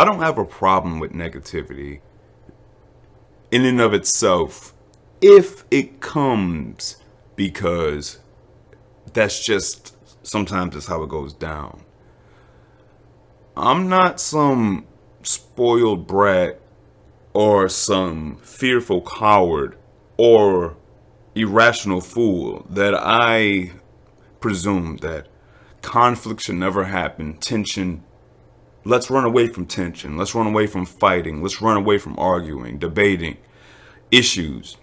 I don't have a problem with negativity in and of itself if it comes because that's just sometimes that's how it goes down. I'm not some spoiled brat or some fearful coward or irrational fool that I presume that conflict should never happen. Tension, let's run away from tension. Let's run away from fighting. Let's run away from arguing, debating issues.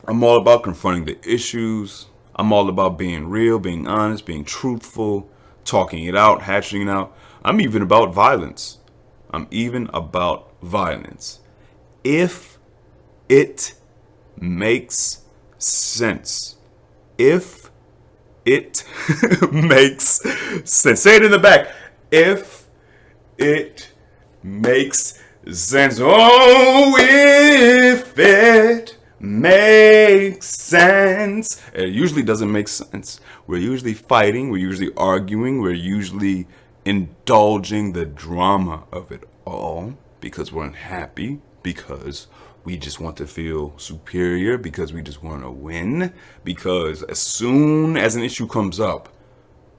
I'm all about confronting the issues. I'm all about being real, being honest, being truthful, talking it out, hatching it out. I'm even about violence. I'm even about violence. If it makes sense. If it makes sense. Say it in the back. If it makes sense. Oh, if it makes sense. It usually doesn't make sense. We're usually fighting. We're usually arguing. We're usually indulging the drama of it all because we're unhappy, because we just want to feel superior, because we just want to win, because as soon as an issue comes up,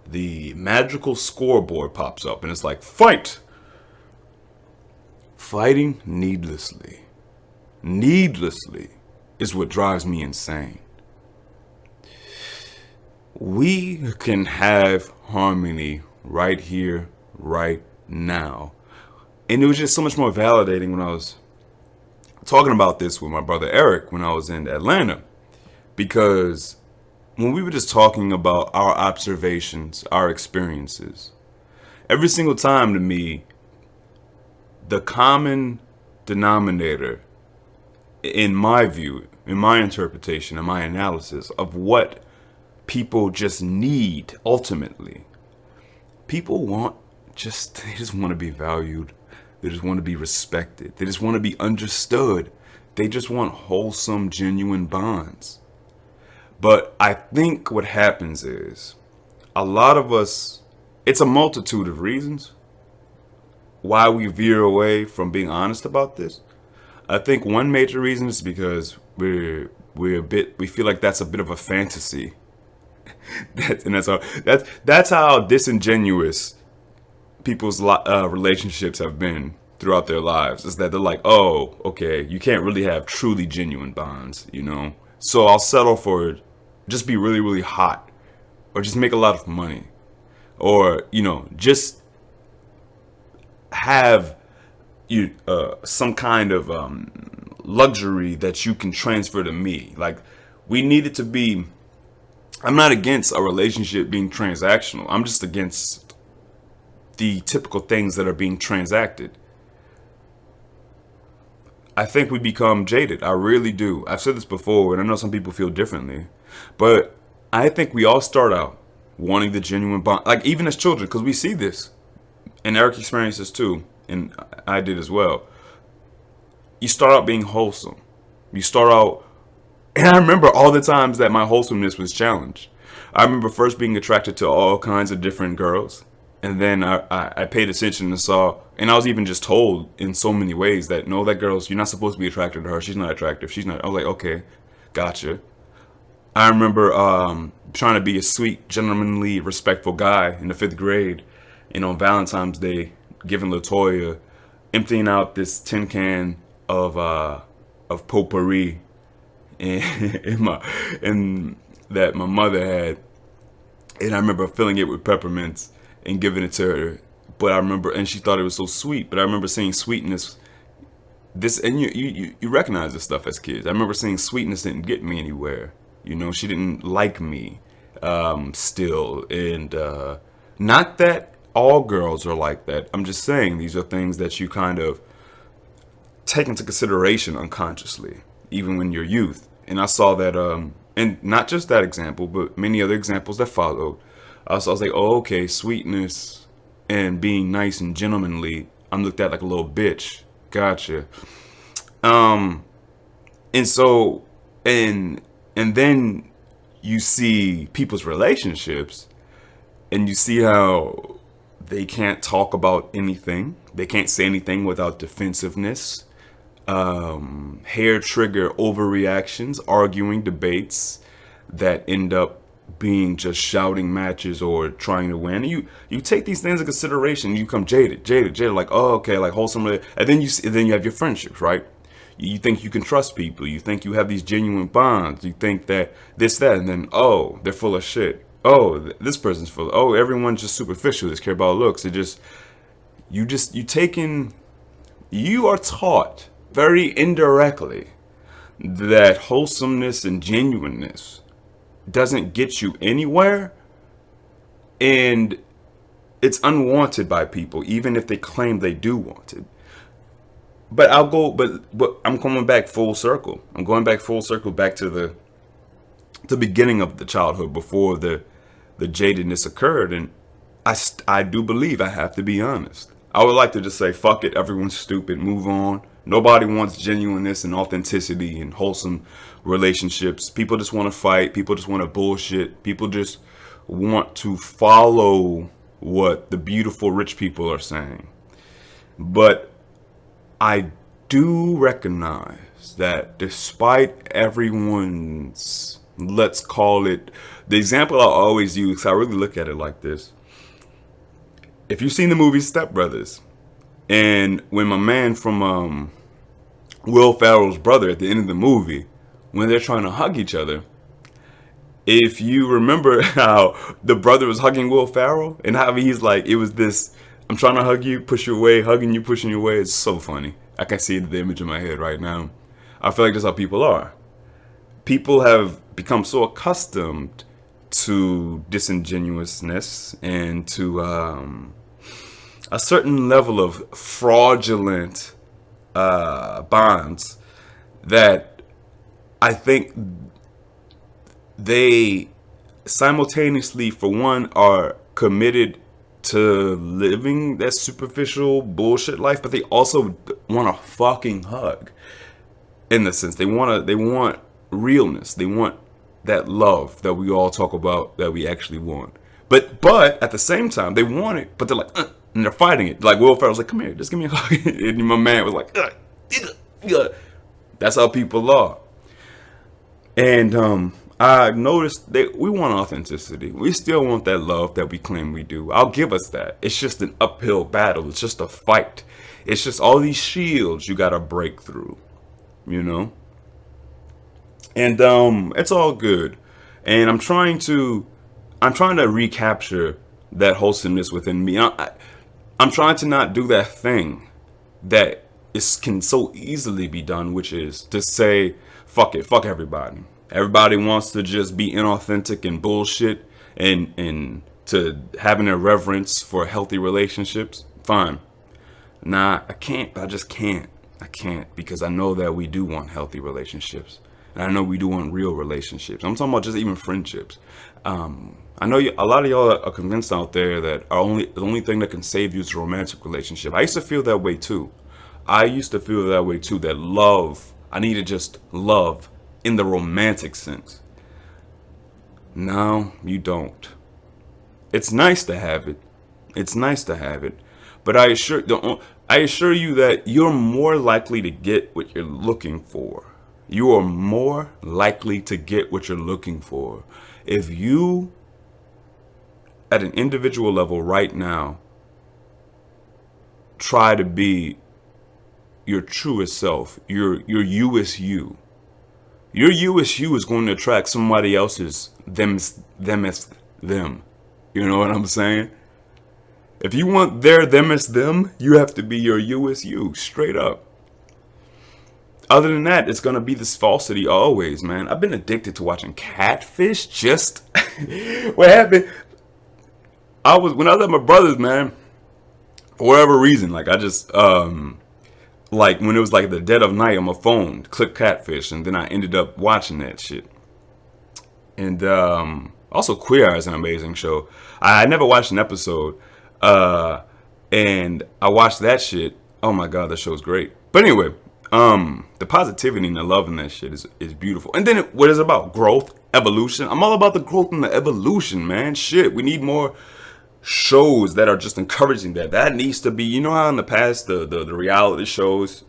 the magical scoreboard pops up and it's like, fight! Fighting needlessly is what drives me insane. We can have harmony right here, right now. And it was just so much more validating when I was talking about this with my brother Eric when I was in Atlanta. Because when we were just talking about our observations, our experiences, every single time to me, the common denominator, in my view, in my interpretation, in my analysis of what people just need ultimately, people they just want to be valued. They just want to be respected. They just want to be understood. They just want wholesome, genuine bonds. But I think what happens is a lot of us, it's a multitude of reasons why we veer away from being honest about this. I think one major reason is because we feel like that's a bit of a fantasy. That's how disingenuous people's relationships have been throughout their lives, is that they're like, oh, okay, you can't really have truly genuine bonds, so I'll settle for just be really, really hot, or just make a lot of money, or just have some kind of luxury that you can transfer to me. Like, we need it to be, I'm not against a relationship being transactional. I'm just against the typical things that are being transacted. I think we become jaded. I really do. I've said this before, and I know some people feel differently, but I think we all start out wanting the genuine bond, like even as children, because we see this, and Eric experienced this too, and I did as well. You start out being wholesome. You start out, and I remember all the times that my wholesomeness was challenged. I remember first being attracted to all kinds of different girls. And then I paid attention and saw, and I was even just told in so many ways that, no, that girl's, you're not supposed to be attracted to her. She's not attractive. She's not. I was like, okay, gotcha. I remember trying to be a sweet, gentlemanly, respectful guy in the 5th grade. And on Valentine's Day, giving LaToya, emptying out this tin can of potpourri in that my mother had. And I remember filling it with peppermints and giving it to her. But I remember, and she thought it was so sweet, but I remember seeing sweetness, and you recognize this stuff as kids. I remember seeing sweetness didn't get me anywhere. She didn't like me still. And not that all girls are like that. I'm just saying these are things that you kind of take into consideration unconsciously, even when you're youth. And I saw that, and not just that example, but many other examples that followed. I was like, oh, okay, sweetness and being nice and gentlemanly, I'm looked at like a little bitch. Gotcha. And so, and then you see people's relationships, and you see how they can't talk about anything They can't say anything without defensiveness. Hair trigger overreactions, arguing debates that end up being just shouting matches or trying to win. You take these things into consideration. You become jaded. Like, oh, okay, like wholesome. And then you have your friendships, right? You think you can trust people. You think you have these genuine bonds. You think that this, that, and then, oh, they're full of shit. Oh, this person's full. Oh, everyone's just superficial. They care about looks. You are taught very indirectly that wholesomeness and genuineness doesn't get you anywhere, and it's unwanted by people, even if they claim they do want it. But I'm coming back full circle. I'm going back full circle back to the beginning of the childhood before the jadedness occurred, and I do believe I have to be honest. I would like to just say, fuck it, everyone's stupid, move on. Nobody wants genuineness and authenticity and wholesome relationships. People just want to fight. People just want to bullshit. People just want to follow what the beautiful rich people are saying. But I do recognize that despite everyone's, let's call it, the example I always use, I really look at it like this. If you've seen the movie Step Brothers, and when my man from Will Ferrell's brother at the end of the movie, when they're trying to hug each other, if you remember how the brother was hugging Will Ferrell and how he's like, it was this, I'm trying to hug you, push you away, hugging you, pushing you away. It's so funny. I can see the image in my head right now. I feel like that's how people are. People have become so accustomed to disingenuousness and to a certain level of fraudulent bonds that I think they simultaneously, for one, are committed to living that superficial bullshit life, but they also want a fucking hug. In the sense, they want realness. They want that love that we all talk about that we actually want. But at the same time, they want it, but they're like, and they're fighting it. Like Will Ferrell's like, come here, just give me a hug. And my man was like, that's how people are. And I noticed that we want authenticity. We still want that love that we claim we do. I'll give us that. It's just an uphill battle. It's just a fight. It's just all these shields you gotta break through, you know? And it's all good. And I'm trying to recapture that wholesomeness within me. I'm trying to not do that thing that can so easily be done, which is to say, fuck it, fuck everybody. Everybody wants to just be inauthentic and bullshit and to having a reverence for healthy relationships. Fine. Nah, I can't. I just can't. I can't, because I know that we do want healthy relationships. And I know we do want real relationships. I'm talking about just even friendships. I know a lot of y'all are convinced out there that the only thing that can save you is a romantic relationship. I used to feel that way too. That love, I needed just love in the romantic sense. No, you don't. It's nice to have it. But I assure you that you're more likely to get what you're looking for. You are more likely to get what you're looking for if you, at an individual level right now, try to be your truest self, your you as you. Your you as you is going to attract somebody else's them as them. You know what I'm saying? If you want their them as them, you have to be your you as you, straight up. Other than that, it's going to be this falsity always, man. I've been addicted to watching Catfish. Just what happened? When I was at my brother's, man, for whatever reason, like I just like when it was like the dead of night on my phone, click Catfish, and then I ended up watching that shit. And also Queer Eye is an amazing show. I never watched an episode, and I watched that shit. Oh my god, that show's great. But anyway, the positivity and the love in that shit is beautiful. And then what is it about? Growth, evolution. I'm all about the growth and the evolution, man. Shit, we need more shows that are just encouraging that needs to be, you know how in the past the reality shows,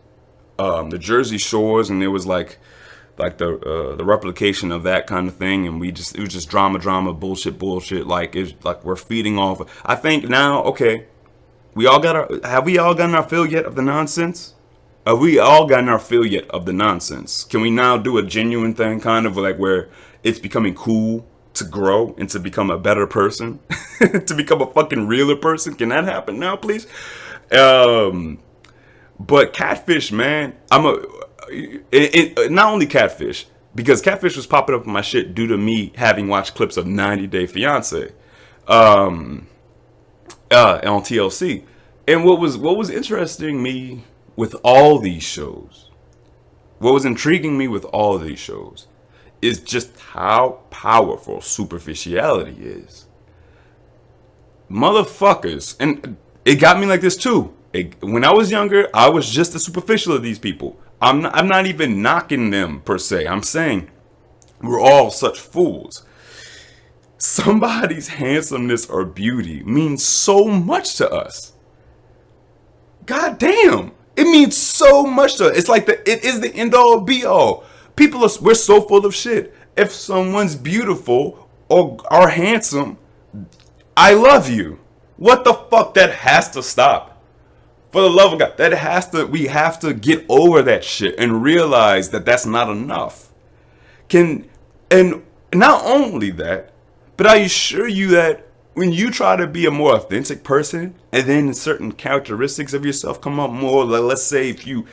the Jersey Shores, and it was like the replication of that kind of thing, and it was just drama bullshit, like it's like we're feeding off. I think now, okay, have we all gotten our fill yet of the nonsense? Have we all gotten our fill yet of the nonsense? Can we now do a genuine thing, kind of like where it's becoming cool to grow and to become a better person, to become a fucking realer person? Can that happen now, please? But Catfish, man, not only Catfish, because Catfish was popping up on my shit due to me having watched clips of 90 Day Fiance on TLC. And what was interesting me with all these shows, what was intriguing me with all of these shows, is just how powerful superficiality is. Motherfuckers, and it got me like this too. When I was younger, I was just the superficial of these people. I'm not even knocking them per se. I'm saying we're all such fools. Somebody's handsomeness or beauty means so much to us. God damn. It means so much to us. It's like it is the end all be all. We're so full of shit. If someone's beautiful or are handsome, I love you. What the fuck? That has to stop. For the love of God, we have to get over that shit and realize that that's not enough. And not only that, but I assure you that when you try to be a more authentic person, and then certain characteristics of yourself come up more, like let's say when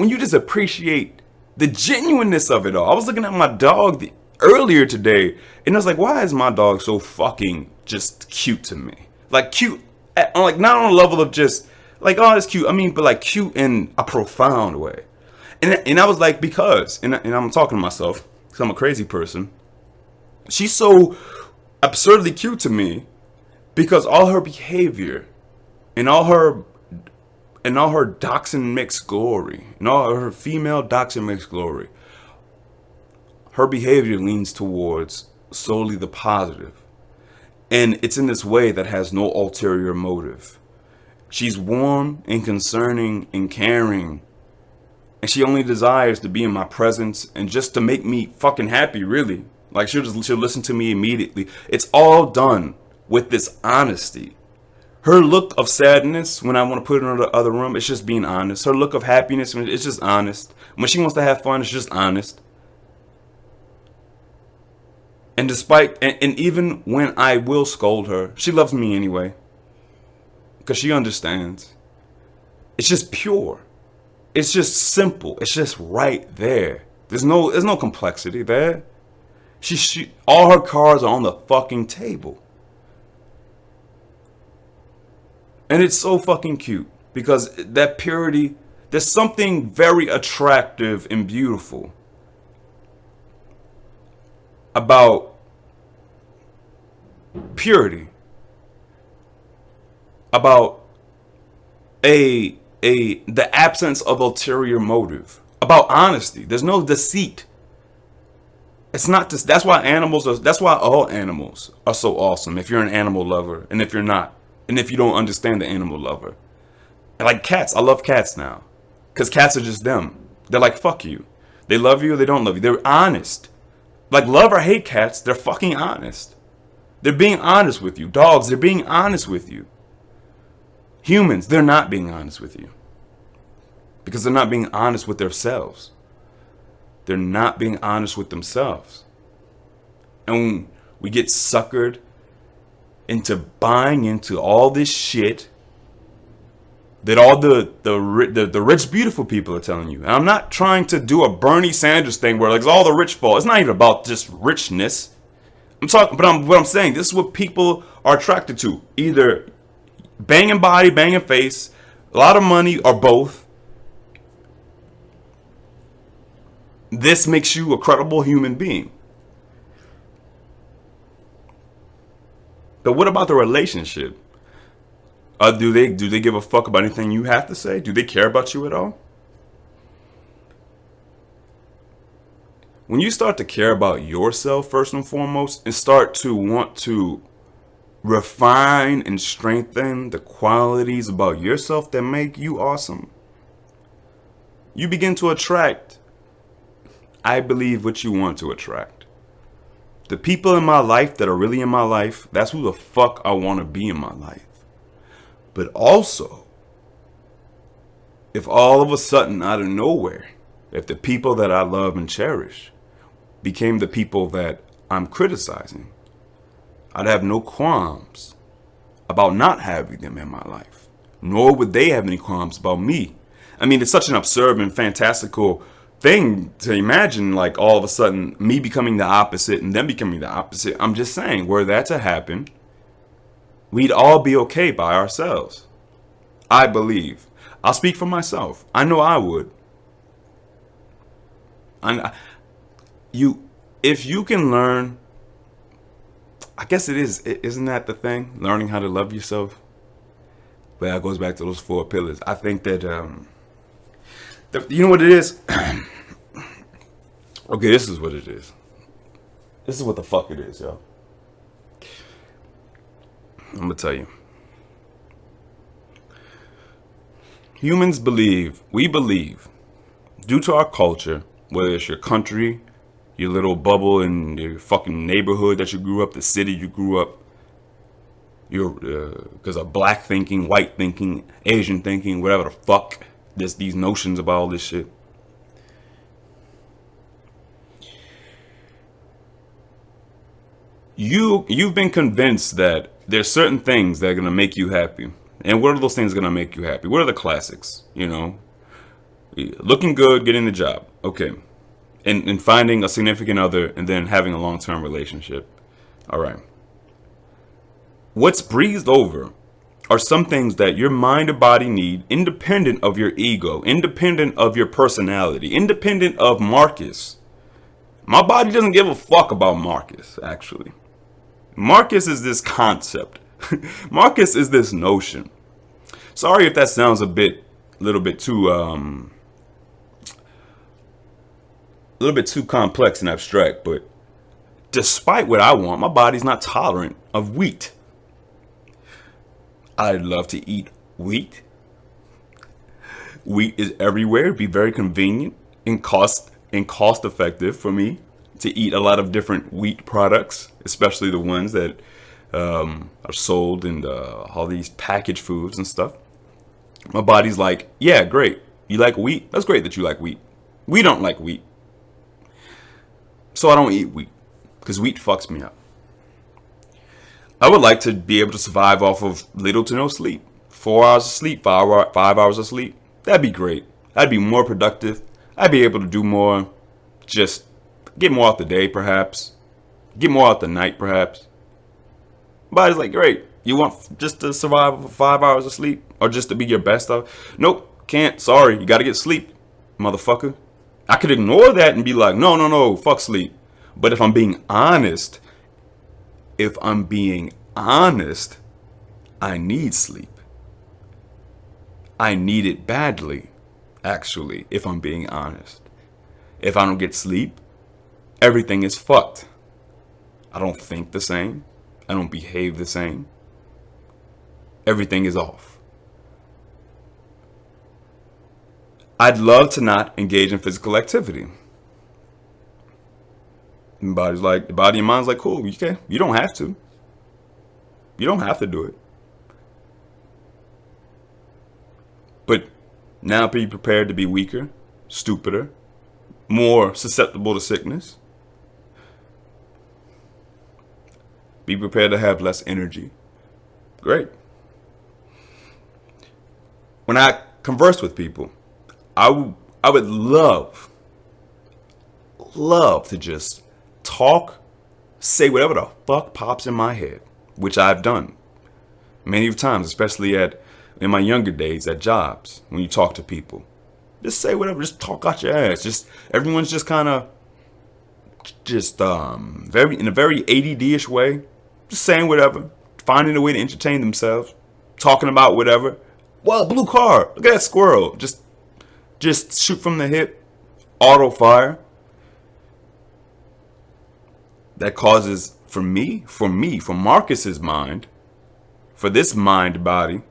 you just appreciate the genuineness of it all. I was looking at my dog earlier today, and I was like, why is my dog so fucking just cute to me? Like cute. Like not on a level of just like, oh, it's cute. I mean, but like cute in a profound way. And I was like, and I'm talking to myself because I'm a crazy person. She's so absurdly cute to me because all her behavior and all her dachshund mixed glory and all her female dachshund mixed glory, her behavior leans towards solely the positive. And it's in this way that has no ulterior motive. She's warm and concerning and caring. And she only desires to be in my presence and just to make me fucking happy, really. Like she'll listen to me immediately. It's all done with this honesty. Her look of sadness when I want to put her in the other room, it's just being honest. Her look of happiness, it's just honest. When she wants to have fun, it's just honest. And even when I will scold her, she loves me anyway. Because she understands. It's just pure. It's just simple. It's just right there. There's no complexity there. All her cards are on the fucking table. And it's so fucking cute. Because that purity, there's something very attractive and beautiful about purity, about the absence of ulterior motive, about honesty. There's no deceit. It's not just, that's why all animals are so awesome. If you're an animal lover, and if you're not, and if you don't understand the animal lover, like cats, I love cats now, because cats are just them. They're like, fuck you. They love you or they don't love you. They're honest. Like, love or hate cats, they're fucking honest. They're being honest with you. Dogs, they're being honest with you. Humans, they're not being honest with you. Because they're not being honest with themselves. They're not being honest with themselves. And we get suckered into buying into all this shit that all the rich, beautiful people are telling you. And I'm not trying to do a Bernie Sanders thing where like it's all the rich fault. It's not even about just richness. What I'm saying, this is what people are attracted to. Either banging body, banging face, a lot of money, or both. This makes you a credible human being. But what about the relationship? Do they give a fuck about anything you have to say? Do they care about you at all? When you start to care about yourself first and foremost, and start to want to refine and strengthen the qualities about yourself that make you awesome, you begin to attract, I believe, what you want to attract. The people in my life that are really in my life, that's who the fuck I want to be in my life. But also, if all of a sudden, out of nowhere, if the people that I love and cherish became the people that I'm criticizing, I'd have no qualms about not having them in my life. Nor would they have any qualms about me. I mean, it's such an absurd and fantastical thing to imagine, like all of a sudden me becoming the opposite and them becoming the opposite. I'm just saying, were that to happen, we'd all be okay by ourselves. I believe. I'll speak for myself. I know I would. If you can learn, I guess it is, isn't that the thing? Learning how to love yourself. But that goes back to those 4 pillars. I think that, you know what it is? Okay, this is what it is. This is what the fuck it is, yo. I'm gonna tell you. We believe, due to our culture, whether it's your country, your little bubble in your fucking neighborhood that you grew up, the city you grew up, because of black thinking, white thinking, Asian thinking, whatever the fuck, there's these notions about all this shit. You've been convinced that there's certain things that are gonna make you happy. And what are those things gonna make you happy? What are the classics? You know, looking good, getting the job, okay, and finding a significant other, and then having a long-term relationship. All right. What's breezed over are some things that your mind and body need, independent of your ego, independent of your personality, independent of Marcus. My body doesn't give a fuck about Marcus, actually. Marcus is this concept. Marcus is this notion. Sorry if that sounds a little bit too complex and abstract, but despite what I want, my body's not tolerant of wheat. I'd love to eat wheat. Wheat is everywhere. It'd be very convenient and cost effective for me to eat a lot of different wheat products, especially the ones that are sold in all these packaged foods and stuff. My body's like, yeah, great. You like wheat? That's great that you like wheat. We don't like wheat. So I don't eat wheat because wheat fucks me up. I would like to be able to survive off of little to no sleep. 4 hours of sleep, 5 hours of sleep. That'd be great. I'd be more productive. I'd be able to do more. Just get more out the day, perhaps. Get more out the night, perhaps. Body's like, great. You want just to survive for 5 hours of sleep? Or just to be your best of? Nope, can't. Sorry, you gotta get sleep, motherfucker. I could ignore that and be like, no, fuck sleep. But if I'm being honest, I need sleep. I need it badly, actually, if I'm being honest. If I don't get sleep, everything is fucked. I don't think the same. I don't behave the same. Everything is off. I'd love to not engage in physical activity. The body and mind's like, cool, you can. You don't have to. You don't have to do it. But now be prepared to be weaker, stupider, more susceptible to sickness. Be prepared to have less energy. Great. When I converse with people, I would love to just talk, say whatever the fuck pops in my head, which I've done many times, especially in my younger days at jobs. When you talk to people, just say whatever, just talk out your ass. Just everyone's just kind of very in a very ADD-ish way, just saying whatever, finding a way to entertain themselves, talking about whatever. Well, blue car, look at that squirrel. Just shoot from the hip, auto fire. That causes for Marcus's mind, for this mind body,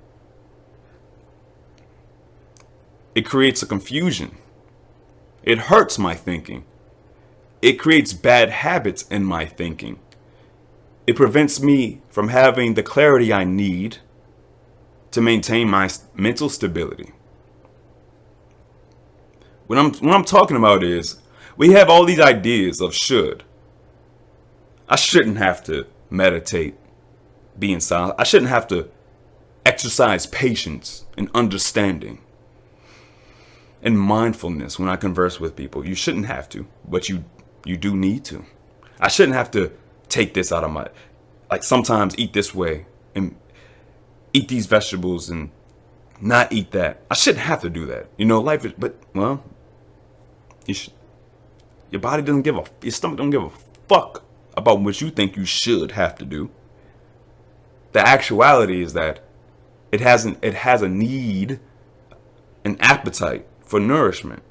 it creates a confusion. It hurts my thinking. It creates bad habits in my thinking. It prevents me from having the clarity I need to maintain my mental stability. What I'm talking about is we have all these ideas of should. I shouldn't have to meditate, be in silence. I shouldn't have to exercise patience and understanding and mindfulness when I converse with people. You shouldn't have to, but you do need to. I shouldn't have to take this out of my, like sometimes eat this way and eat these vegetables and not eat that. I shouldn't have to do that. You know, life is, but well, your body doesn't give a, your stomach don't give a fuck about what you think you should have to do. The actuality is that it has a need, an appetite for nourishment.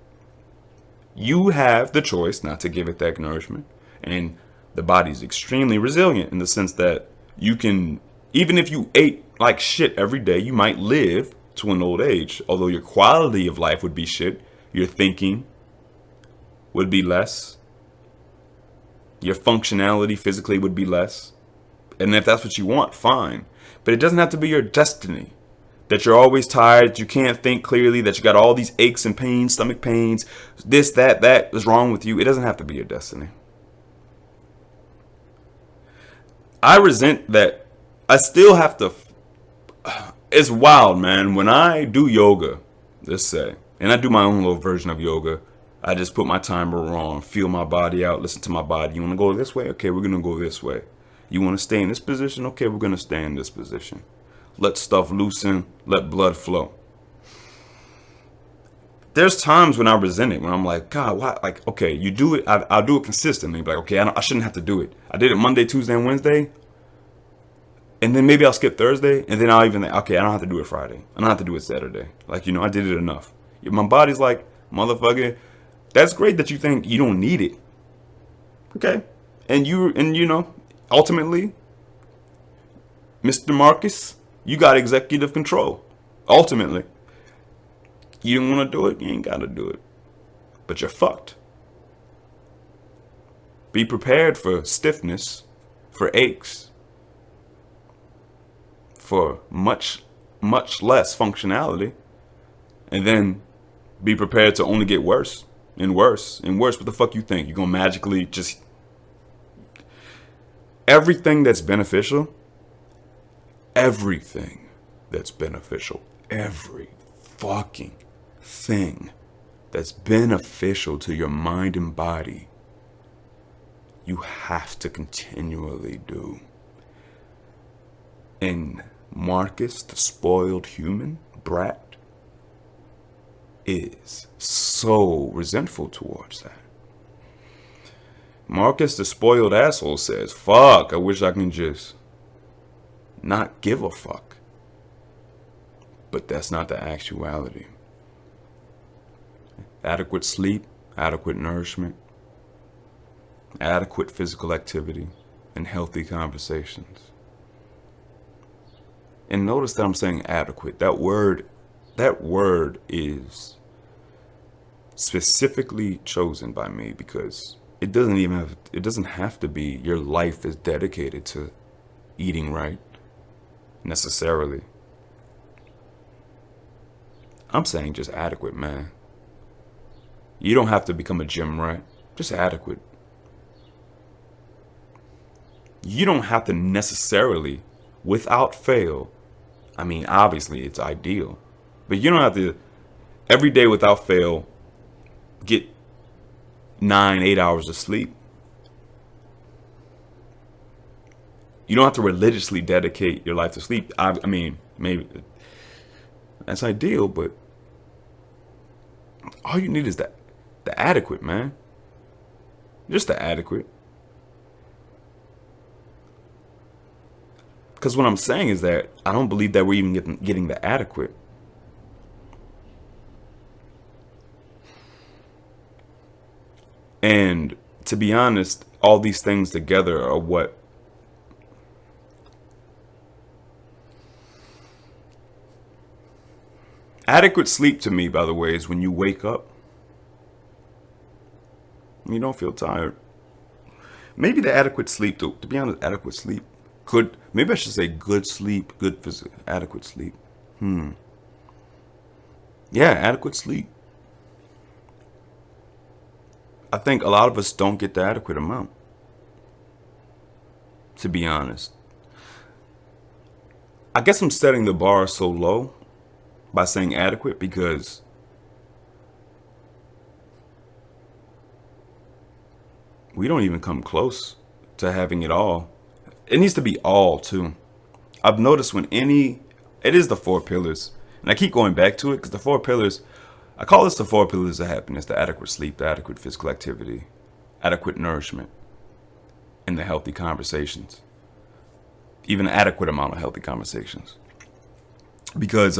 You have the choice not to give it that nourishment. And the body's extremely resilient in the sense that you can, even if you ate like shit every day, you might live to an old age. Although your quality of life would be shit, your thinking would be less. Your functionality physically would be less. And if that's what you want, fine. But it doesn't have to be your destiny. That you're always tired, you can't think clearly, that you got all these aches and pains, stomach pains, this, that is wrong with you. It doesn't have to be your destiny. I resent that I still have to. It's wild, man. When I do yoga, let's say, and I do my own little version of yoga, I just put my timer on, feel my body out, listen to my body. You want to go this way? Okay, we're going to go this way. You want to stay in this position? Okay, we're going to stay in this position. Let stuff loosen, let blood flow. There's times when I resent it, when I'm like, God, why? Like, okay, you do it. I'll do it consistently. Like, okay, I shouldn't have to do it. I did it Monday, Tuesday, and Wednesday. And then maybe I'll skip Thursday. And then I'll even think, okay, I don't have to do it Friday. I don't have to do it Saturday. Like, you know, I did it enough. My body's like, motherfucker, that's great that you think you don't need it. Okay. And you know, ultimately, Mr. Marcus, you got executive control. Ultimately. You don't want to do it, you ain't got to do it. But you're fucked. Be prepared for stiffness, for aches, for much less functionality, and then be prepared to only get worse and worse and worse. What the fuck you think? You're going to magically just... Everything that's beneficial, every fucking thing that's beneficial to your mind and body, you have to continually do. And Marcus, the spoiled human brat, is so resentful towards that. Marcus, the spoiled asshole, says, fuck, I wish I can just not give a fuck. But that's not the actuality. Adequate sleep, adequate nourishment, adequate physical activity, and healthy conversations. And notice that I'm saying adequate. That word is specifically chosen by me because it doesn't have to be your life is dedicated to eating right necessarily. I'm saying just adequate, man. You don't have to become a gym rat, just adequate. You don't have to necessarily, without fail, I mean, obviously it's ideal, but you don't have to every day without fail get 9-8 hours of sleep. You don't have to religiously dedicate your life to sleep. I mean, maybe that's ideal, but all you need is the adequate, man. Just the adequate. Because what I'm saying is that I don't believe that we're even getting the adequate. And to be honest, all these things together are what Adequate sleep to me, by the way, is when you wake up and you don't feel tired. Maybe the adequate sleep, to be honest, adequate sleep could, maybe I should say good sleep, adequate sleep. Yeah, adequate sleep. I think a lot of us don't get the adequate amount, to be honest. I guess I'm setting the bar so low by saying adequate because we don't even come close to having it all. It needs to be all too. I've noticed it is the four pillars, and I keep going back to it because the four pillars, I call this the four pillars of happiness: the adequate sleep, the adequate physical activity, adequate nourishment, and the healthy conversations. Even an adequate amount of healthy conversations. Because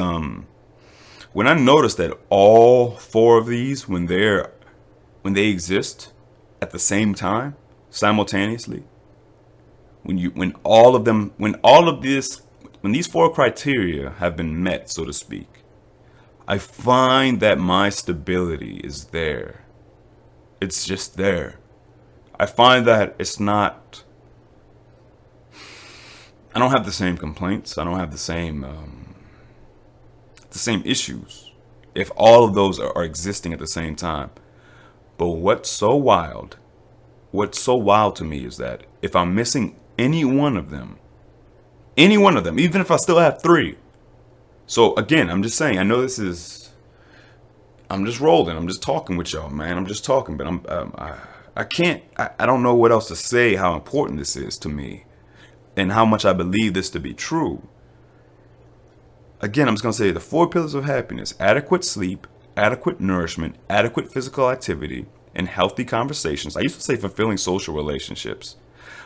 when I notice that all four of these, when they exist at the same time, simultaneously, when these four criteria have been met, so to speak, I find that my stability is there. It's just there. I find that I don't have the same complaints. I don't have the same issues if all of those are existing at the same time. But what's so wild to me is that if I'm missing any one of them, even if I still have three. So again, I'm just saying, I'm just rolling. I'm just talking with y'all, man. I'm just talking, but I don't know what else to say, how important this is to me and how much I believe this to be true. Again, I'm just going to say the four pillars of happiness: adequate sleep, adequate nourishment, adequate physical activity, and healthy conversations. I used to say fulfilling social relationships,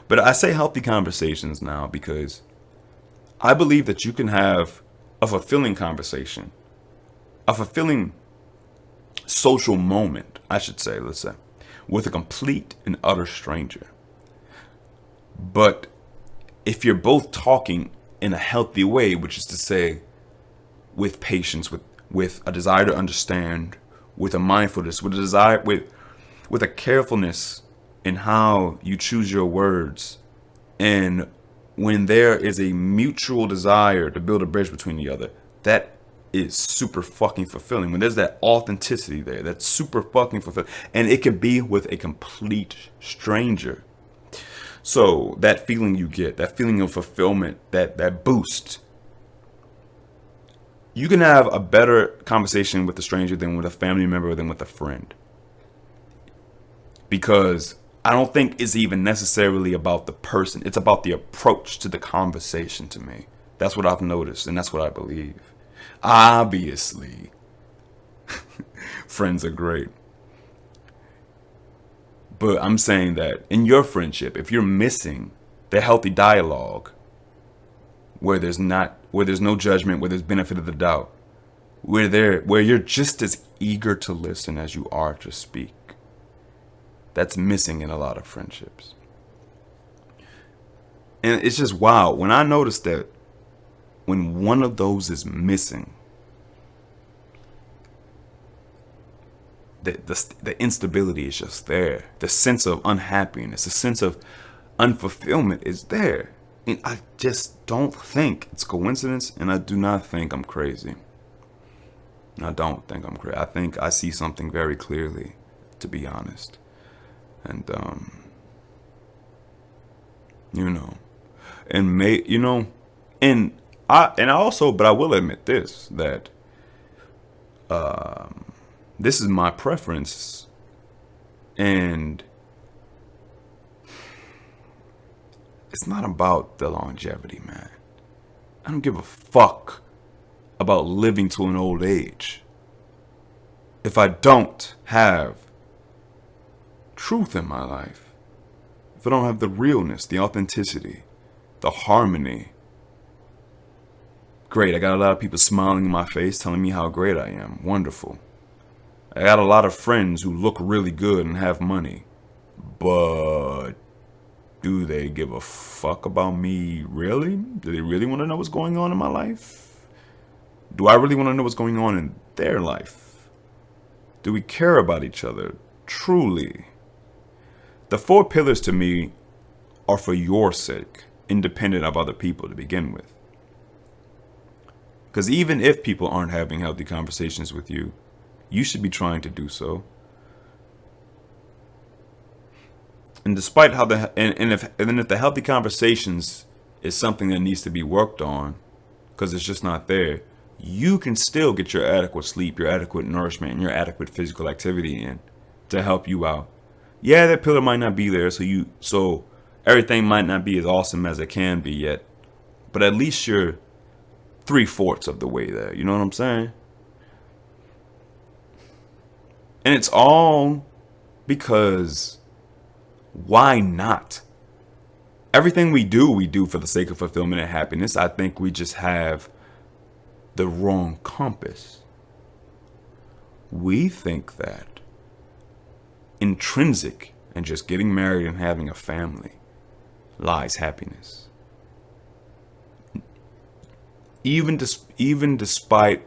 but I say healthy conversations now because I believe that you can have a fulfilling conversation, a fulfilling social moment, I should say, let's say, with a complete and utter stranger. But if you're both talking in a healthy way, which is to say, with patience, with a desire to understand, with a mindfulness, with a desire, with a carefulness in how you choose your words, and when there is a mutual desire to build a bridge between the other, that is super fucking fulfilling. When there's that authenticity there, that's super fucking fulfilling. And it can be with a complete stranger. So that feeling you get, that feeling of fulfillment, that boost, you can have a better conversation with a stranger than with a family member or than with a friend. Because I don't think it's even necessarily about the person. It's about the approach to the conversation to me. That's what I've noticed, and that's what I believe. Obviously, friends are great. But I'm saying that in your friendship, if you're missing the healthy dialogue, where there's no judgment, where there's benefit of the doubt, where you're just as eager to listen as you are to speak, that's missing in a lot of friendships. And it's just wow. When I notice that when one of those is missing, the instability is just there. The sense of unhappiness, the sense of unfulfillment is there. And I just don't think it's coincidence, and I do not think I'm crazy. I don't think I'm crazy. I think I see something very clearly, to be honest. And but I will admit this, that this is my preference, and it's not about the longevity, man. I don't give a fuck about living to an old age if I don't have truth in my life, if I don't have the realness, the authenticity, the harmony. Great, I got a lot of people smiling in my face telling me how great I am. Wonderful. I got a lot of friends who look really good and have money. But do they give a fuck about me, really? Do they really want to know what's going on in my life? Do I really want to know what's going on in their life? Do we care about each other truly? The 4 pillars to me are for your sake, independent of other people to begin with. Because even if people aren't having healthy conversations with you, you should be trying to do so. And despite how if the healthy conversations is something that needs to be worked on, because it's just not there, you can still get your adequate sleep, your adequate nourishment, and your adequate physical activity in to help you out. Yeah, that pillar might not be there, so everything might not be as awesome as it can be yet, but at least you're 3/4 of the way there. You know what I'm saying? And it's all because why not? Everything we do for the sake of fulfillment and happiness. I think we just have the wrong compass. We think that intrinsic in just getting married and having a family lies happiness. Even despite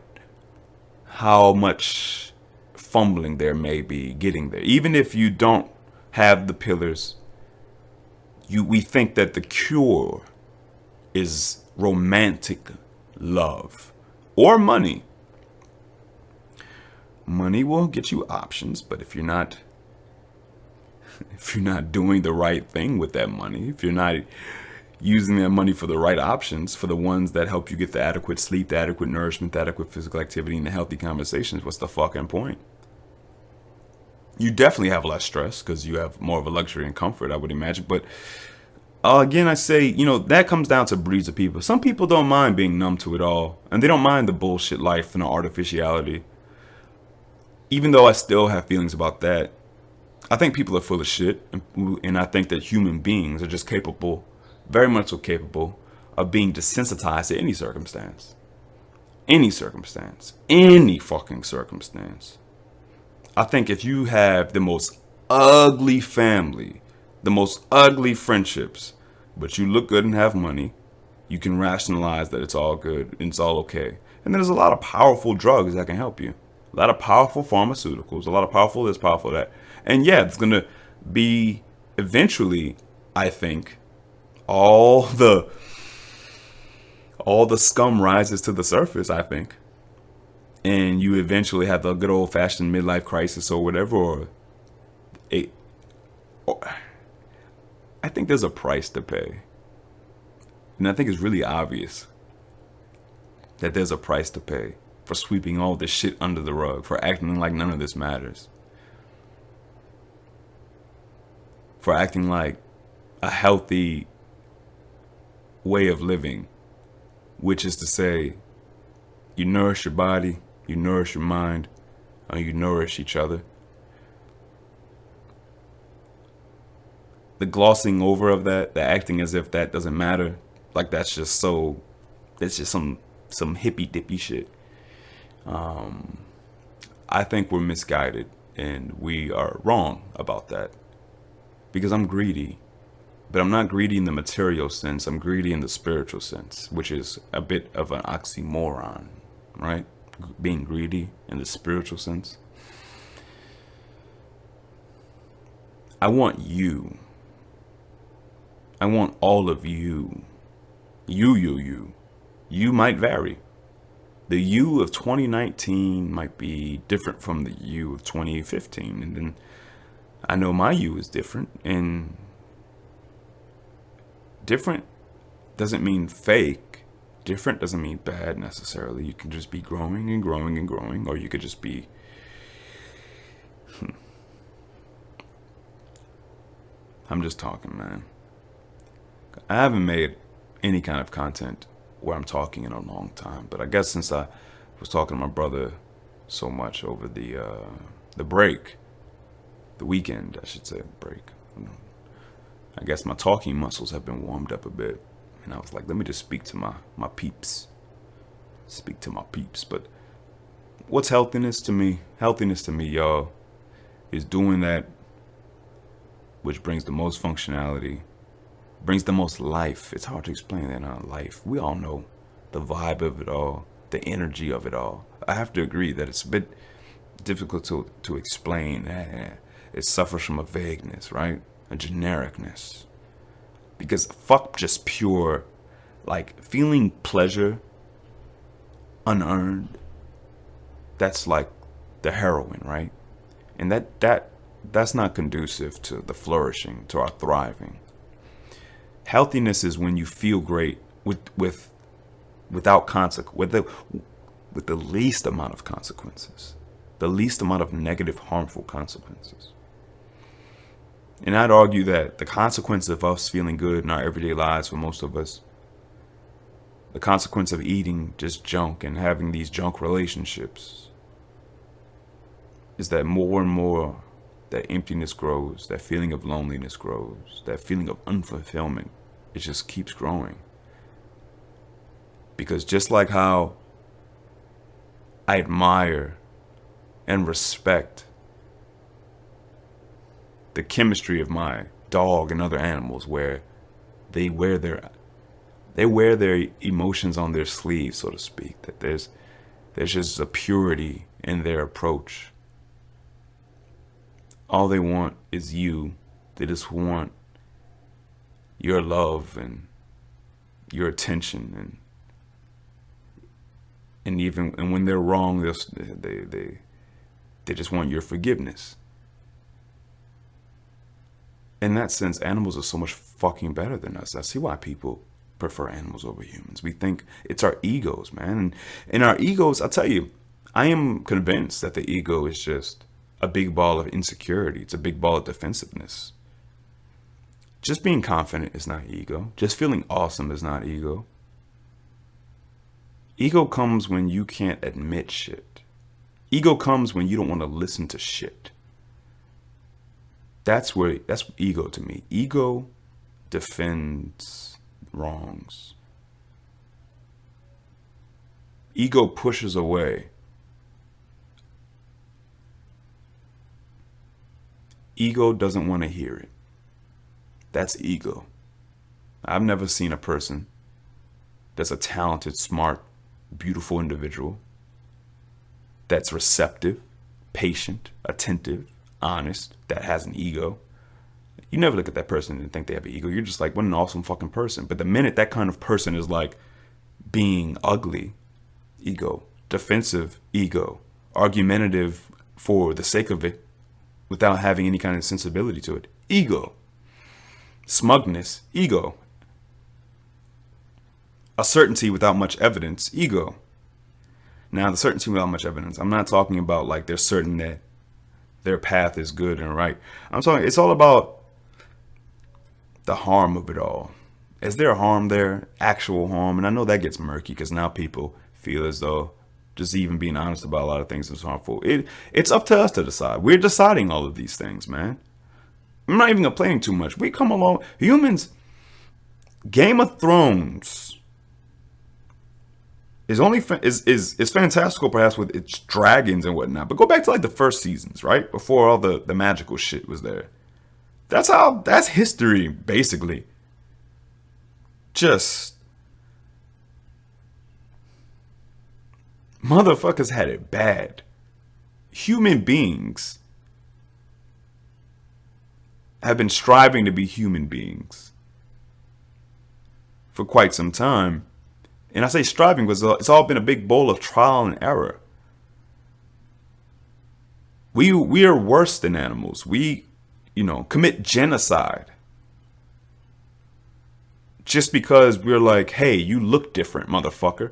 how much fumbling there may be getting there, even if you don't have the pillars, we think that the cure is romantic love or money. Money will get you options, but if you're not doing the right thing with that money, if you're not using that money for the right options, for the ones that help you get the adequate sleep, the adequate nourishment, the adequate physical activity, and the healthy conversations, what's the fucking point? You definitely have less stress because you have more of a luxury and comfort, I would imagine. But again, I say, that comes down to breeds of people. Some people don't mind being numb to it all, and they don't mind the bullshit life and the artificiality. Even though I still have feelings about that, I think people are full of shit, and I think that human beings are just capable, very much so capable, of being desensitized to any circumstance. Any circumstance. Any fucking circumstance. I think if you have the most ugly family, the most ugly friendships, but you look good and have money, you can rationalize that it's all good and it's all okay. And there's a lot of powerful drugs that can help you. A lot of powerful pharmaceuticals, a lot of powerful this, powerful that. And yeah, it's going to be eventually, I think, all the scum rises to the surface, I think. And you eventually have the good old fashioned midlife crisis or whatever, I think there's a price to pay. And I think it's really obvious that there's a price to pay for sweeping all this shit under the rug, for acting like none of this matters, for acting like a healthy way of living, which is to say, you nourish your body, you nourish your mind, and you nourish each other. The glossing over of that, the acting as if that doesn't matter, like that's just some hippy dippy shit. I think we're misguided and we are wrong about that, because I'm greedy, but I'm not greedy in the material sense. I'm greedy in the spiritual sense, which is a bit of an oxymoron, right? Being greedy in the spiritual sense. I want you. I want all of you. You might vary. The you of 2019 might be different from the you of 2015. And then I know my you is different. And different doesn't mean fake. Different doesn't mean bad necessarily. You can just be growing and growing and growing. Or you could just be... I'm just talking, man. I haven't made any kind of content where I'm talking in a long time, but I guess since I was talking to my brother so much over the break, the weekend, I should say, break. I guess my talking muscles have been warmed up a bit, and I was like, let me just speak to my peeps. Speak to my peeps. But what's healthiness to me? Healthiness to me, y'all, is doing that which brings the most functionality, brings the most life. It's hard to explain that, life. We all know the vibe of it all, the energy of it all. I have to agree that it's a bit difficult to explain. It suffers from a vagueness, right? A genericness. Because fuck just pure, like, feeling pleasure unearned. That's like the heroin, right? And that's not conducive to the flourishing, to our thriving. Healthiness is when you feel great without consequence, with the least amount of consequences, the least amount of negative, harmful consequences. And I'd argue that the consequence of us feeling good in our everyday lives, for most of us, the consequence of eating just junk and having these junk relationships, is that more and more that emptiness grows, that feeling of loneliness grows, that feeling of unfulfillment, it just keeps growing. Because just like how I admire and respect the chemistry of my dog and other animals, where they wear their emotions on their sleeves, so to speak, that there's just a purity in their approach. All they want is you. They just want your love and your attention, and when they're wrong, they just want your forgiveness. In that sense, animals are so much fucking better than us. I see why people prefer animals over humans. We think it's our egos, man. And our egos, I'll tell you, I am convinced that the ego is just a big ball of insecurity. It's a big ball of defensiveness. Just being confident is not ego. Just feeling awesome is not ego. Ego comes when you can't admit shit. Ego comes when you don't want to listen to shit. That's ego to me. Ego defends wrongs. Ego pushes away. Ego doesn't want to hear it. That's ego. I've never seen a person that's a talented, smart, beautiful individual that's receptive, patient, attentive, honest, that has an ego. You never look at that person and think they have an ego. You're just like, what an awesome fucking person. But the minute that kind of person is like being ugly, ego, defensive, ego, argumentative for the sake of it, without having any kind of sensibility to it, ego, smugness, ego, a certainty without much evidence, ego. Now, the certainty without much evidence, I'm not talking about like they're certain that their path is good and right. I'm talking, it's all about the harm of it all. Is there harm there? Actual harm? And I know that gets murky because now people feel as though just even being honest about a lot of things is harmful. It's up to us to decide. We're deciding all of these things, man. I'm not even complaining too much. We come along, humans. Game of Thrones is fantastical, perhaps, with its dragons and whatnot. But go back to like the first seasons, right? Before all the magical shit was there. That's history, basically. Just motherfuckers had it bad. Human beings have been striving to be human beings for quite some time. And I say striving because it's all been a big bowl of trial and error. We are worse than animals. We, commit genocide. Just because we're like, hey, you look different, motherfucker.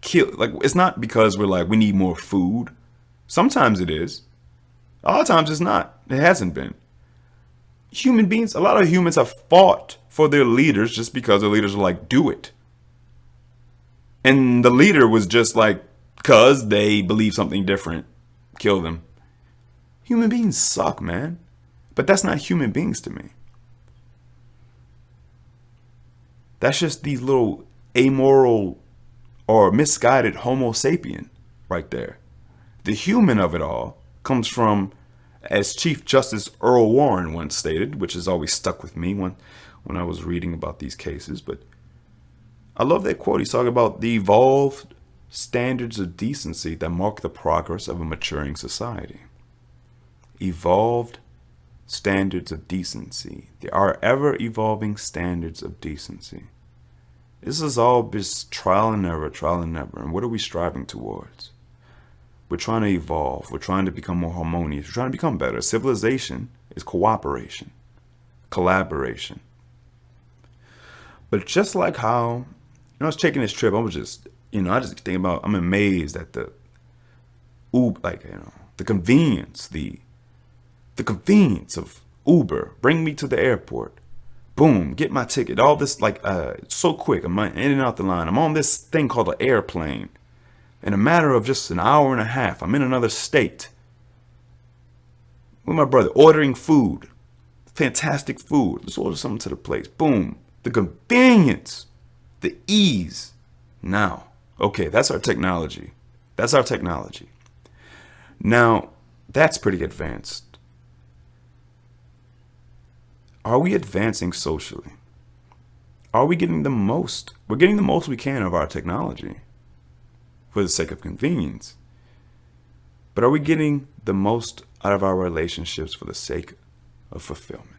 It's not because we're like, we need more food. Sometimes it is. A lot of times it's not. It hasn't been. Human beings, a lot of humans have fought for their leaders just because their leaders are like, do it. And the leader was just like, because they believe something different, kill them. Human beings suck, man. But that's not human beings to me. That's just these little amoral or misguided Homo sapien right there. The human of it all comes from, as Chief Justice Earl Warren once stated, which has always stuck with me when I was reading about these cases, but I love that quote. He's talking about the evolved standards of decency that mark the progress of a maturing society. Evolved standards of decency. There are ever evolving standards of decency. This is all just trial and error, trial and error. And what are we striving towards? We're trying to evolve. We're trying to become more harmonious. We're trying to become better. Civilization is cooperation, collaboration. But just like how, I was taking this trip, I was just, I just think about, I'm amazed at the convenience, the convenience of Uber. Bring me to the airport. Boom, get my ticket. All this so quick. I'm in and out the line. I'm on this thing called an airplane. In a matter of just an hour and a half, I'm in another state. With my brother, ordering food. Fantastic food. Let's order something to the place. Boom. The convenience. The ease. Now, okay, that's our technology. That's our technology. Now, that's pretty advanced. Are we advancing socially? Are we getting the most? We're getting the most we can of our technology for the sake of convenience. But are we getting the most out of our relationships for the sake of fulfillment?